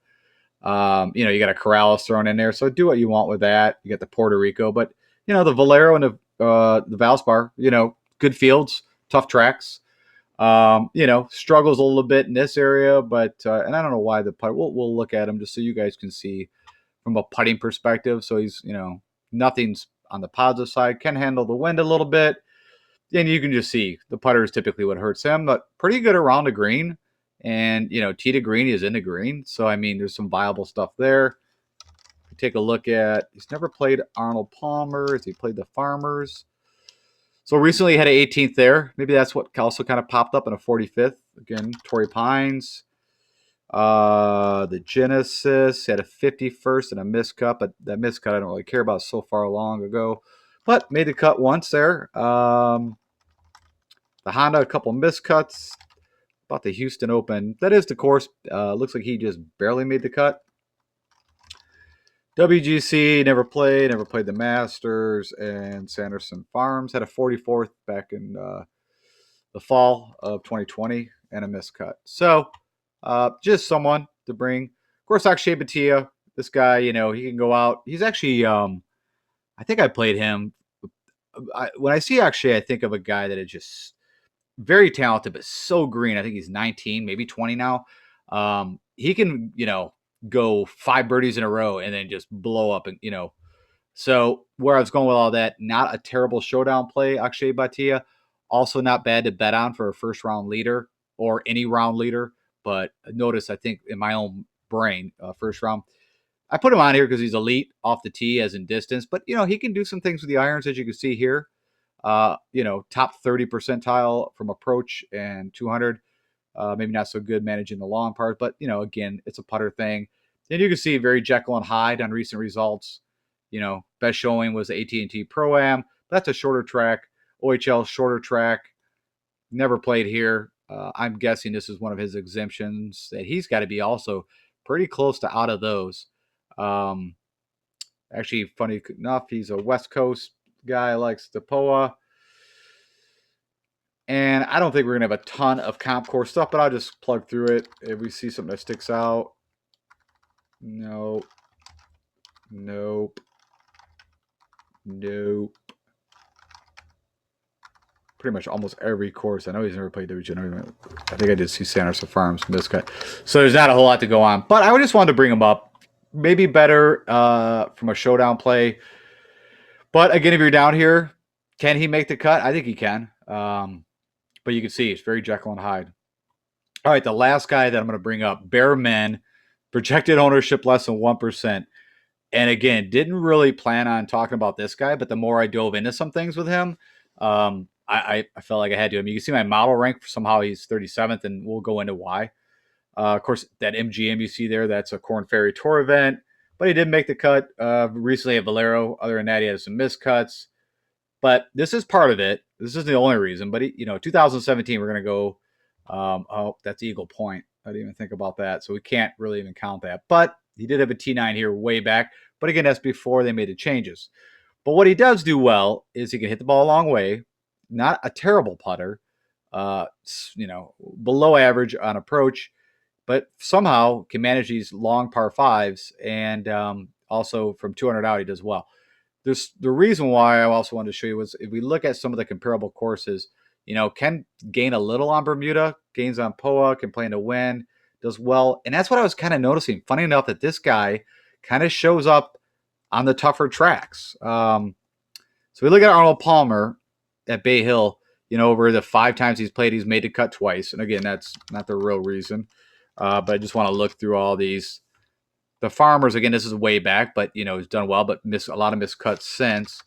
Speaker 1: got a Corrales thrown in there. So do what you want with that. You got the Puerto Rico. But, the Valero and the Valspar, good fields, tough tracks. Struggles a little bit in this area, but and I don't know why the putt. We'll look at him just so you guys can see from a putting perspective. So he's nothing's on the positive side. Can handle the wind a little bit, and you can just see the putter is typically what hurts him, but pretty good around the green. And tee to green is in the green, so I mean there's some viable stuff there. Take a look at. He's never played Arnold Palmer. Has he played the Farmers? So recently he had an 18th there. Maybe that's what also kind of popped up in a 45th. Again, Torrey Pines. The Genesis had a 51st and a miscut, but that miscut I don't really care about so far long ago. But made the cut once there. The Honda, a couple miscuts. About the Houston Open. That is the course. Looks like he just barely made the cut. WGC, never played the Masters, and Sanderson Farms had a 44th back in the fall of 2020 and a miscut. So just someone to bring. Of course, Akshay Bhatia, This guy, you know, he can go out. He's actually, I think I played him. When I see actually, I think of a guy that is just very talented, but so green. I think he's 19, maybe 20 now. He can, you know, go 5 birdies in a row and then just blow up, and you know. So where I was going with all that, not a terrible showdown play, Akshay Bhatia. Also not bad to bet on for a first round leader or any round leader. But notice, I think in my own brain, first round, I put him on here because he's elite off the tee as in distance. But, you know, he can do some things with the irons, as you can see here. You know, top 30 percentile from approach and 200. Maybe not so good managing the long part, but you know, again, it's a putter thing. And you can see very Jekyll and Hyde on recent results. You know, best showing was the AT&T Pro-Am. That's a shorter track. OHL shorter track. Never played here. I'm guessing this is one of his exemptions that he's got to be also pretty close to out of those. Actually, funny enough, he's a West Coast guy, likes the POA. And I don't think we're going to have a ton of comp core stuff, but I'll just plug through it. If we see something that sticks out. Nope. Nope. Nope. Pretty much almost every course. I know he's never played WGN. I think I did see Sanderson Farms miscut. So there's not a whole lot to go on. But I just wanted to bring him up. Maybe better from a showdown play. But again, if you're down here, can he make the cut? I think he can. But you can see it's very Jekyll and Hyde. All right, the last guy that I'm going to bring up, Bear Men, projected ownership less than 1%. And again, didn't really plan on talking about this guy, but the more I dove into some things with him, I felt like I had to. I mean, you can see my model rank. Somehow he's 37th, and we'll go into why. Of course, that MGM you see there, that's a Corn Ferry Tour event. But he did make the cut recently at Valero. Other than that, he had some miscuts. But this is part of it. This is the only reason. But, 2017, we're going to go. Oh, that's Eagle Point. I didn't even think about that. So we can't really even count that. But he did have a T9 here way back. But again, that's before they made the changes. But what he does do well is he can hit the ball a long way. Not a terrible putter. Below average on approach. But somehow can manage these long par fives. And also from 200 out, he does well. The reason why I also wanted to show you was if we look at some of the comparable courses, can gain a little on Bermuda, gains on POA, can play in the wind, does well. And that's what I was kind of noticing. Funny enough that this guy kind of shows up on the tougher tracks. So we look at Arnold Palmer at Bay Hill, over the 5 times he's played, he's made the cut twice. And again, that's not the real reason. But I just want to look through all these. The Farmers, again, this is way back, but, he's done well, but missed a lot of miscuts since.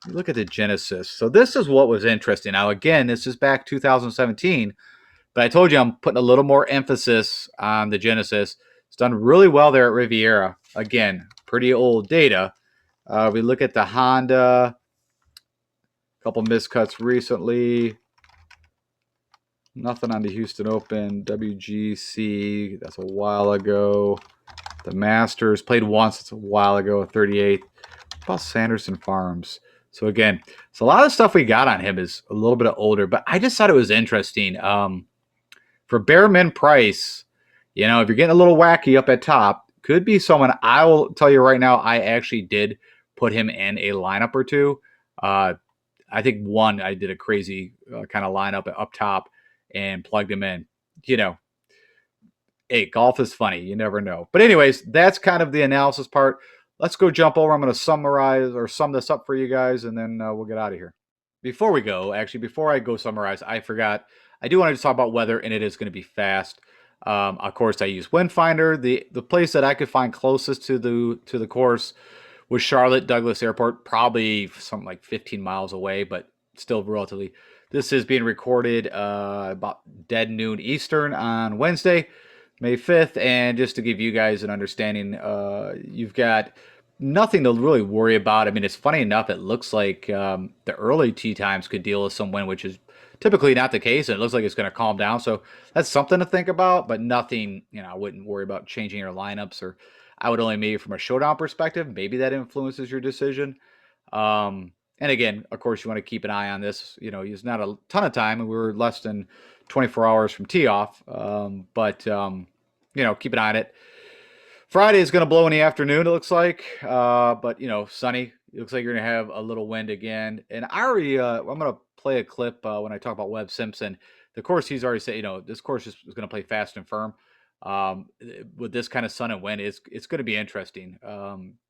Speaker 1: Look at the Genesis. So this is what was interesting. Now, again, this is back 2017, but I told you I'm putting a little more emphasis on the Genesis. It's done really well there at Riviera. Again, pretty old data. We look at the Honda. A couple miscuts recently. Nothing on the Houston Open. WGC, that's a while ago. The Masters, played once. It's a while ago, 38th. About Sanderson Farms. So again, a lot of stuff we got on him is a little bit older, but I just thought it was interesting. For Bearman Price, if you're getting a little wacky up at top, could be someone. I will tell you right now, I actually did put him in a lineup or two. I think one, I did a crazy kind of lineup up top and plugged him in. Hey, golf is funny. You never know. But anyways, that's kind of the analysis part. Let's go jump over. I'm going to summarize or sum this up for you guys, and then we'll get out of here. Before I go summarize, I forgot. I do want to just talk about weather, and it is going to be fast. Of course, I use Windfinder. The place that I could find closest to the course was Charlotte Douglas Airport, probably something like 15 miles away, but still relatively. This is being recorded about dead noon Eastern on Wednesday, May 5th. And just to give you guys an understanding, you've got nothing to really worry about. I mean, it's funny enough, it looks like the early tee times could deal with some wind, which is typically not the case. And it looks like it's going to calm down. So that's something to think about, but nothing, I wouldn't worry about changing your lineups, or I would only maybe from a showdown perspective, maybe that influences your decision. And again, of course, you want to keep an eye on this. It's not a ton of time, and we were less than 24 hours from tee off. But keep an eye on it. Friday is going to blow in the afternoon, it looks like, but sunny. It looks like you're going to have a little wind again. And I already, I'm going to play a clip when I talk about Webb Simpson. The course he's already said, this course is going to play fast and firm. With this kind of sun and wind, it's going to be interesting.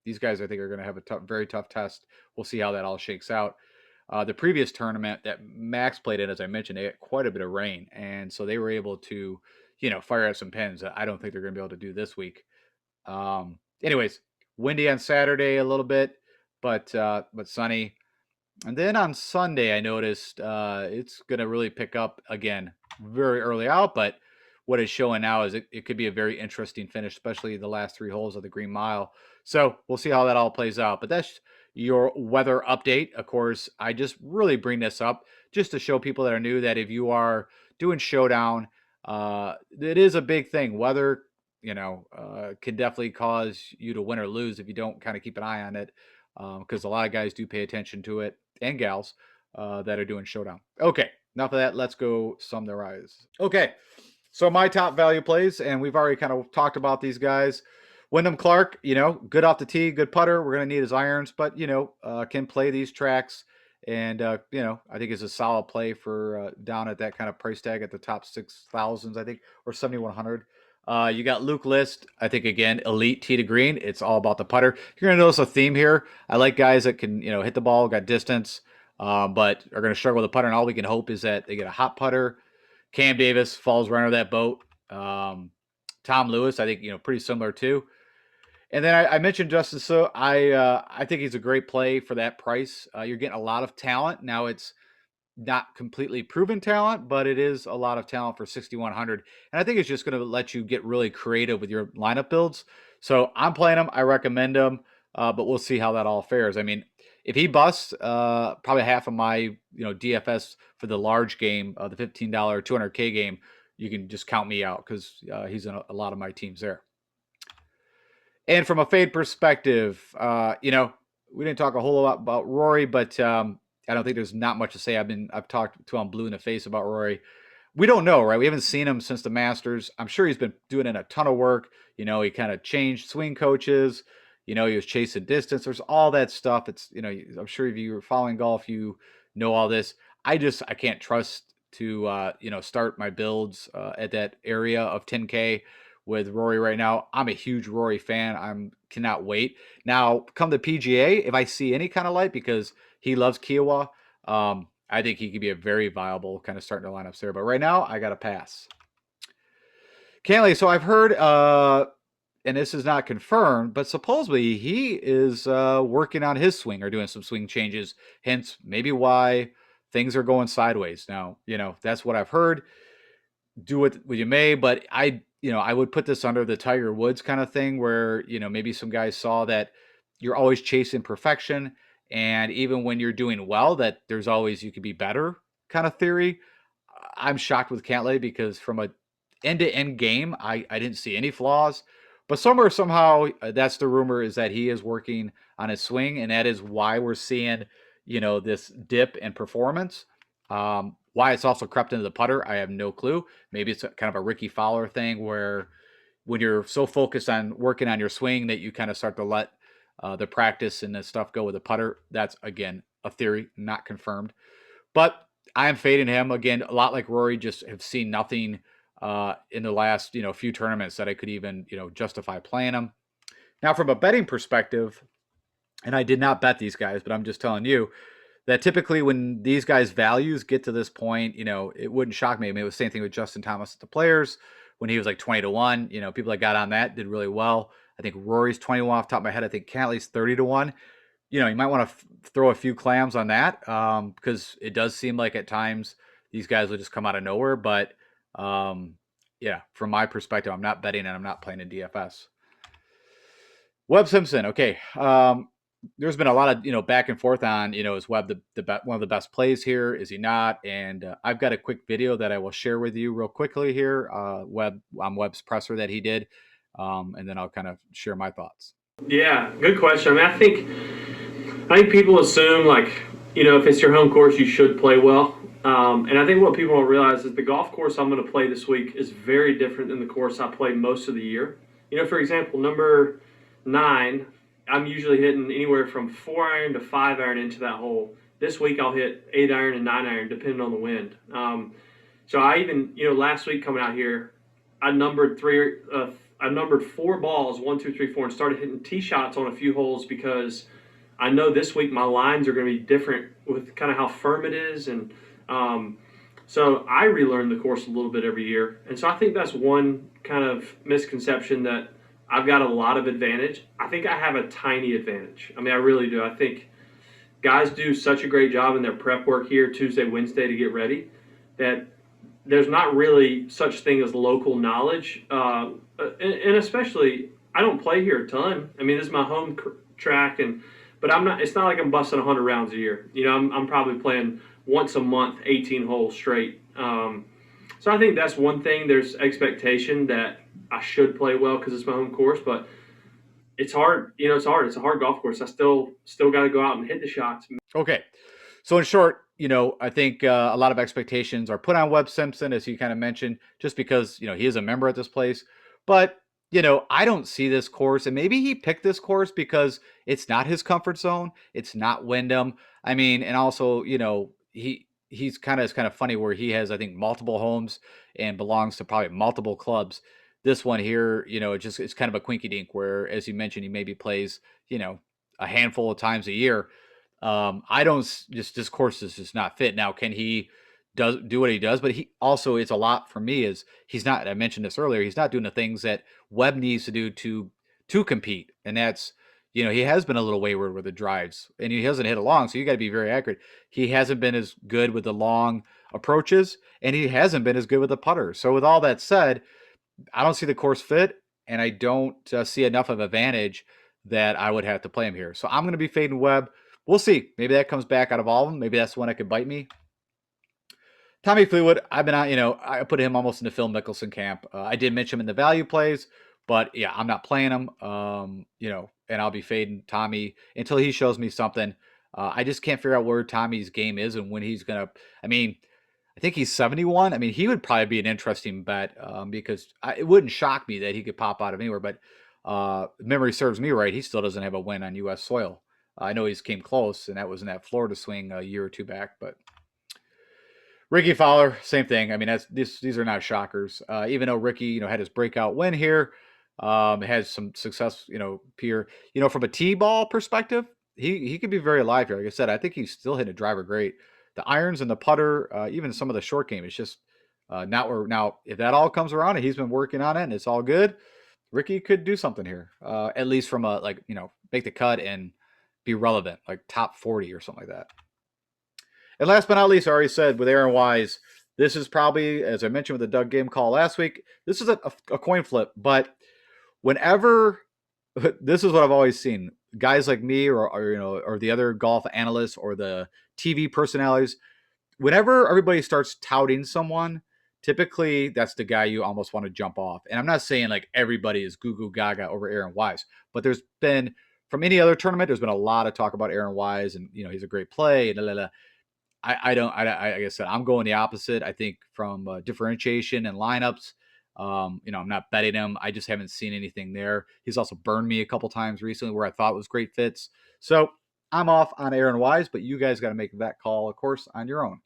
Speaker 1: These guys, I think, are going to have a very tough test. We'll see how that all shakes out. The previous tournament that Max played in, as I mentioned, they had quite a bit of rain, and so they were able to, fire out some pins that I don't think they're going to be able to do this week. Anyways, windy on Saturday a little bit, but sunny. And then on Sunday, I noticed it's going to really pick up again very early out. But what it's showing now is it could be a very interesting finish, especially the last 3 holes of the Green Mile. So we'll see how that all plays out. But that's your weather update. Of course, I just really bring this up just to show people that are new that if you are doing Showdown, it is a big thing. Weather, can definitely cause you to win or lose if you don't kind of keep an eye on it, because a lot of guys do pay attention to it, and gals that are doing Showdown. Okay, enough of that. Let's go summarize. Okay, so my top value plays, and we've already kind of talked about these guys. Wyndham Clark, good off the tee, good putter. We're going to need his irons, but, can play these tracks. And, I think it's a solid play for down at that kind of price tag at the top 6,000s, I think, or 7,100. You got Luke List. I think, again, elite tee to green. It's all about the putter. You're going to notice a theme here. I like guys that can, hit the ball, got distance, but are going to struggle with the putter. And all we can hope is that they get a hot putter. Cam Davis falls right under that boat. Tom Lewis, I think, pretty similar too. And then I mentioned Justin, so I think he's a great play for that price. You're getting a lot of talent. Now it's not completely proven talent, but it is a lot of talent for 6,100. And I think it's just going to let you get really creative with your lineup builds. So I'm playing him. I recommend him, but we'll see how that all fares. I mean, if he busts, probably half of my DFS for the large game, the $15 200K game, you can just count me out because he's in a lot of my teams there. And from a fade perspective, we didn't talk a whole lot about Rory, but I don't think there's not much to say. I've talked to him blue in the face about Rory. We don't know, right? We haven't seen him since the Masters. I'm sure he's been doing in a ton of work. He kind of changed swing coaches. He was chasing distance. There's all that stuff. It's, I'm sure if you're following golf, you know all this. I can't trust to, start my builds at that area of 10K with Rory right now. I'm a huge Rory fan. Cannot wait. Now, come the PGA, if I see any kind of light, because he loves Kiowa, I think he could be a very viable kind of starting to lineups there. But right now, I got to pass. Cantley, so I've heard, and this is not confirmed, but supposedly he is working on his swing or doing some swing changes, hence maybe why things are going sideways. Now, that's what I've heard. Do what you may, but I would put this under the Tiger Woods kind of thing where, maybe some guys saw that you're always chasing perfection. And even when you're doing well, that there's always, you could be better kind of theory. I'm shocked with Cantlay because from a end-to-end game, I didn't see any flaws. But somehow, that's the rumor, is that he is working on his swing, and that is why we're seeing, this dip in performance. Why it's also crept into the putter, I have no clue. Maybe it's kind of a Ricky Fowler thing where when you're so focused on working on your swing that you kind of start to let the practice and the stuff go with the putter. That's, again, a theory, not confirmed. But I am fading him. Again, a lot like Rory, just have seen nothing in the last, few tournaments that I could even, justify playing him. Now, from a betting perspective, and I did not bet these guys, but I'm just telling you, that typically when these guys' values get to this point, it wouldn't shock me. I mean, it was the same thing with Justin Thomas at the Players when he was like 20-1. People that got on that did really well. I think Rory's 21 off the top of my head. I think Cantley's 30-1. You might want to throw a few clams on that because it does seem like at times these guys will just come out of nowhere. But yeah, from my perspective, I'm not betting and I'm not playing in DFS. Webb Simpson. Okay. There's been a lot of, back and forth on, is Webb one of the best plays here? Is he not? And I've got a quick video that I will share with you real quickly here. Webb's presser that he did. And then I'll kind of share my thoughts.
Speaker 2: Yeah, good question. I mean, I think people assume if it's your home course, you should play well. And I think what people don't realize is the golf course I'm going to play this week is very different than the course I play most of the year. For example, number 9, I'm usually hitting anywhere from 4 iron to 5 iron into that hole. This week I'll hit 8 iron and 9 iron depending on the wind. So I even, last week coming out here, I numbered three. I numbered 4 balls, 1, 2, 3, 4, and started hitting tee shots on a few holes because I know this week my lines are going to be different with kind of how firm it is, and so I relearn the course a little bit every year. And so I think that's one kind of misconception, that I've got a lot of advantage. I think I have a tiny advantage. I mean, I really do. I think guys do such a great job in their prep work here Tuesday, Wednesday to get ready, that there's not really such thing as local knowledge. And especially, I don't play here a ton. I mean, this is my home track, but I'm not. It's not like I'm busting 100 rounds a year. I'm probably playing once a month, 18 holes straight. So I think that's one thing. There's expectation that I should play well because it's my home course, but it's hard. It's hard. It's a hard golf course. I still got to go out and hit the shots.
Speaker 1: Okay. So in short, I think a lot of expectations are put on Webb Simpson, as you kind of mentioned, just because, he is a member at this place. But, I don't see this course, and maybe he picked this course because it's not his comfort zone. It's not Wyndham. I mean, and also, he's kind of funny where he has, I think, multiple homes and belongs to probably multiple clubs. This one here, it's kind of a quinky dink where, as you mentioned, he maybe plays, a handful of times a year. I don't just this course is just not fit. Now, can he does do what he does? But he also, it's a lot for me, is he's not. I mentioned this earlier. He's not doing the things that Webb needs to do to compete, and that's, he has been a little wayward with the drives, and he hasn't hit a long. So you got to be very accurate. He hasn't been as good with the long approaches, and he hasn't been as good with the putter. So with all that said, I don't see the course fit, and I don't see enough of advantage that I would have to play him here. So I'm going to be fading Webb. We'll see. Maybe that comes back out of all of them. Maybe that's the one that could bite me. Tommy Fleetwood, I've been out, I put him almost in the Phil Mickelson camp. I did mention him in the value plays, but yeah, I'm not playing him, and I'll be fading Tommy until he shows me something. I just can't figure out where Tommy's game is and when he's going to, I think he's 71. I mean, he would probably be an interesting bet because it wouldn't shock me that he could pop out of anywhere. But memory serves me right, he still doesn't have a win on U.S. soil. I know he's came close, and that was in that Florida swing a year or two back. But Ricky Fowler, same thing. I mean, these are not shockers. Even though Ricky, had his breakout win here, has some success, peer, from a T-ball perspective, he could be very alive here. Like I said, I think he's still hitting a driver great. The irons and the putter, even some of the short game, it's just not where. Now, if that all comes around and he's been working on it and it's all good, Ricky could do something here, at least from a, make the cut and be relevant, like top 40 or something like that. And last but not least, I already said with Aaron Wise, this is probably, as I mentioned with the Doug Game call last week, this is a coin flip. But whenever, this is what I've always seen, guys like me or the other golf analysts or the TV personalities, whenever everybody starts touting someone, typically that's the guy you almost want to jump off. And I'm not saying like everybody is goo goo gaga over Aaron Wise, but there's been, from any other tournament, there's been a lot of talk about Aaron Wise and, he's a great play. And like I said, I'm going the opposite. I think from differentiation and lineups, I'm not betting him. I just haven't seen anything there. He's also burned me a couple times recently where I thought was great fits. So I'm off on Aaron Wise, but you guys got to make that call, of course, on your own.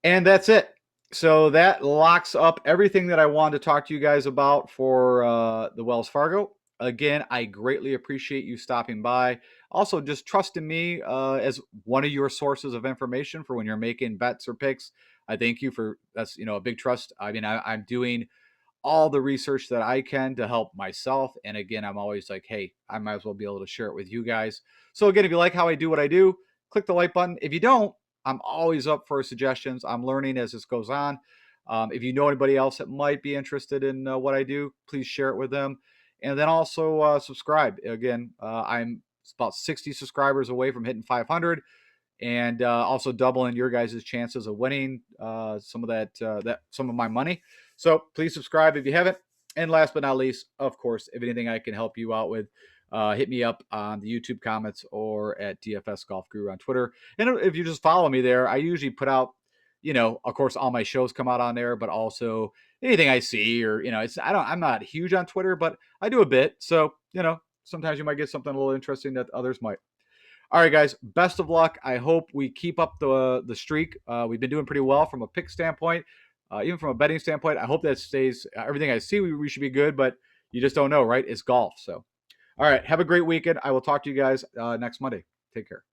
Speaker 1: And that's it. So that locks up everything that I wanted to talk to you guys about for the Wells Fargo. Again, I greatly appreciate you stopping by. Also, just trusting me as one of your sources of information for when you're making bets or picks. I thank you for that's a big trust. I mean, I'm doing all the research that I can to help myself. And again, I'm always like, hey, I might as well be able to share it with you guys. So again, if you like how I do what I do, click the like button. If you don't, I'm always up for suggestions. I'm learning as this goes on. If you know anybody else that might be interested in what I do, please share it with them. And then also subscribe. Again, I'm about 60 subscribers away from hitting 500, and also doubling your guys' chances of winning some of my money. So please subscribe if you haven't. And last but not least, of course, if anything I can help you out with, hit me up on the YouTube comments or at DFS Golf Guru on Twitter. And if you just follow me there, I usually put out, of course, all my shows come out on there, but also anything I see or, I'm not huge on Twitter, but I do a bit. So, sometimes you might get something a little interesting that others might. All right, guys, best of luck. I hope we keep up the streak. We've been doing pretty well from a pick standpoint, even from a betting standpoint. I hope that stays. Everything I see, we should be good, but you just don't know, right? It's golf. So, all right, have a great weekend. I will talk to you guys next Monday. Take care.